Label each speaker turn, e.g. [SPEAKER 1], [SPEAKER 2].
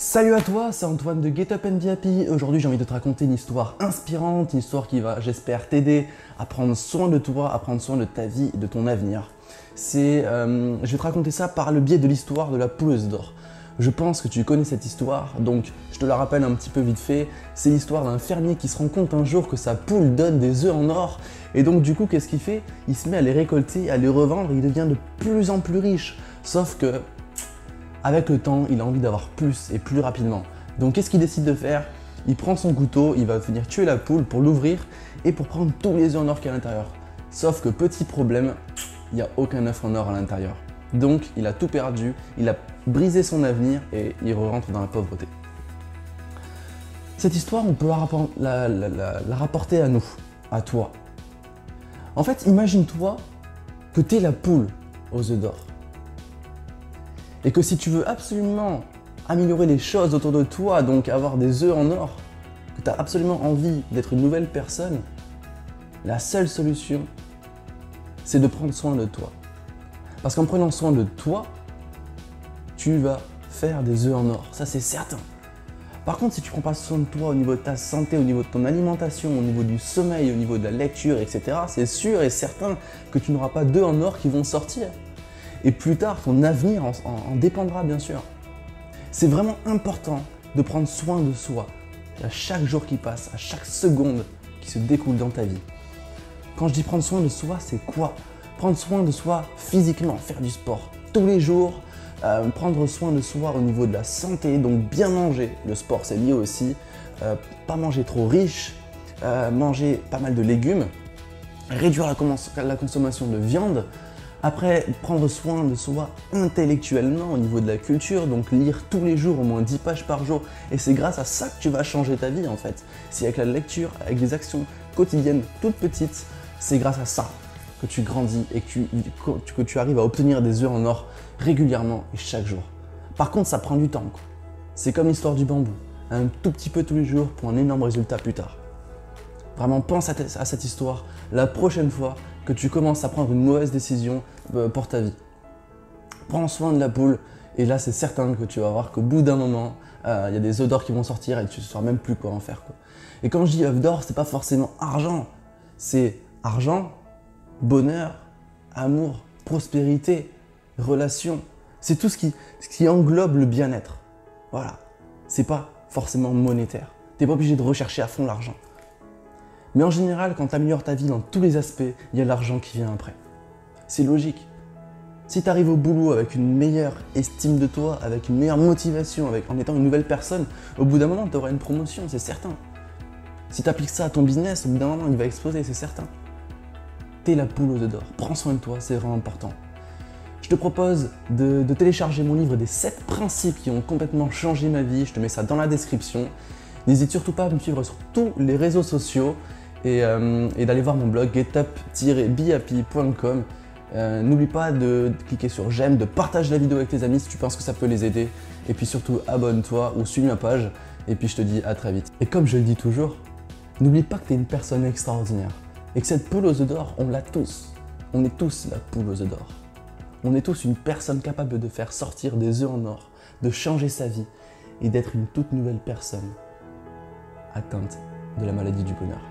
[SPEAKER 1] Salut à toi, c'est Antoine de Get Up and Be Happy. Aujourd'hui, j'ai envie de te raconter une histoire inspirante, une histoire qui va, j'espère, t'aider à prendre soin de toi, à prendre soin de ta vie et de ton avenir. Je vais te raconter ça par le biais de l'histoire de la pouleuse d'or. Je pense que tu connais cette histoire, donc je te la rappelle un petit peu vite fait. C'est l'histoire d'un fermier qui se rend compte un jour que sa poule donne des œufs en or. Et donc du coup, qu'est-ce qu'il fait? Il se met à les récolter, à les revendre et il devient de plus en plus riche. Sauf que avec le temps, il a envie d'avoir plus et plus rapidement. Donc qu'est-ce qu'il décide de faire? Il prend son couteau, il va venir tuer la poule pour l'ouvrir et pour prendre tous les œufs en or qu'il y a à l'intérieur. Sauf que petit problème, il n'y a aucun œuf en or à l'intérieur. Donc il a tout perdu, il a brisé son avenir et il rentre dans la pauvreté. Cette histoire, on peut la rapporter à nous, à toi. En fait, imagine-toi que tu es la poule aux œufs d'or. Et que si tu veux absolument améliorer les choses autour de toi, donc avoir des œufs en or, que tu as absolument envie d'être une nouvelle personne, la seule solution, c'est de prendre soin de toi. Parce qu'en prenant soin de toi, tu vas faire des œufs en or, ça c'est certain. Par contre, si tu ne prends pas soin de toi au niveau de ta santé, au niveau de ton alimentation, au niveau du sommeil, au niveau de la lecture, etc., c'est sûr et certain que tu n'auras pas d'œufs en or qui vont sortir. Et plus tard, ton avenir en dépendra bien sûr. C'est vraiment important de prendre soin de soi à chaque jour qui passe, à chaque seconde qui se découle dans ta vie. Quand je dis prendre soin de soi, c'est quoi? Prendre soin de soi physiquement, faire du sport tous les jours, prendre soin de soi au niveau de la santé, donc bien manger. Le sport, c'est lié aussi. Pas manger trop riche, manger pas mal de légumes, réduire la consommation de viande. Après, prendre soin de soi intellectuellement au niveau de la culture, donc lire tous les jours au moins 10 pages par jour. Et c'est grâce à ça que tu vas changer ta vie en fait. C'est avec la lecture, avec des actions quotidiennes toutes petites, c'est grâce à ça que tu grandis et que tu arrives à obtenir des œufs en or régulièrement et chaque jour. Par contre, ça prend du temps. C'est comme l'histoire du bambou. Un tout petit peu tous les jours pour un énorme résultat plus tard. Vraiment, pense à cette histoire la prochaine fois que tu commences à prendre une mauvaise décision pour ta vie. Prends soin de la poule et là, c'est certain que tu vas voir qu'au bout d'un moment, il y a des œufs d'or qui vont sortir et tu ne sauras même plus quoi en faire. Et quand je dis œufs d'or, c'est pas forcément argent. C'est argent, bonheur, amour, prospérité, relation. C'est tout ce qui englobe le bien-être. Voilà. C'est pas forcément monétaire. Tu n'es pas obligé de rechercher à fond l'argent. Mais en général, quand tu améliores ta vie dans tous les aspects, il y a l'argent qui vient après. C'est logique. Si tu arrives au boulot avec une meilleure estime de toi, avec une meilleure motivation, en étant une nouvelle personne, au bout d'un moment, tu auras une promotion, c'est certain. Si tu appliques ça à ton business, au bout d'un moment, il va exploser, c'est certain. T'es la poule aux œufs d'or. Prends soin de toi, c'est vraiment important. Je te propose de télécharger mon livre des 7 principes qui ont complètement changé ma vie. Je te mets ça dans la description. N'hésite surtout pas à me suivre sur tous les réseaux sociaux et d'aller voir mon blog getup-behappy.com. N'oublie pas de cliquer sur j'aime, de partager la vidéo avec tes amis si tu penses que ça peut les aider. Et puis surtout, abonne-toi ou suis ma page. Et puis je te dis à très vite. Et comme je le dis toujours, n'oublie pas que tu es une personne extraordinaire. Et que cette poule aux œufs d'or, on l'a tous. On est tous la poule aux œufs d'or. On est tous une personne capable de faire sortir des œufs en or, de changer sa vie et d'être une toute nouvelle personne atteinte de la maladie du bonheur.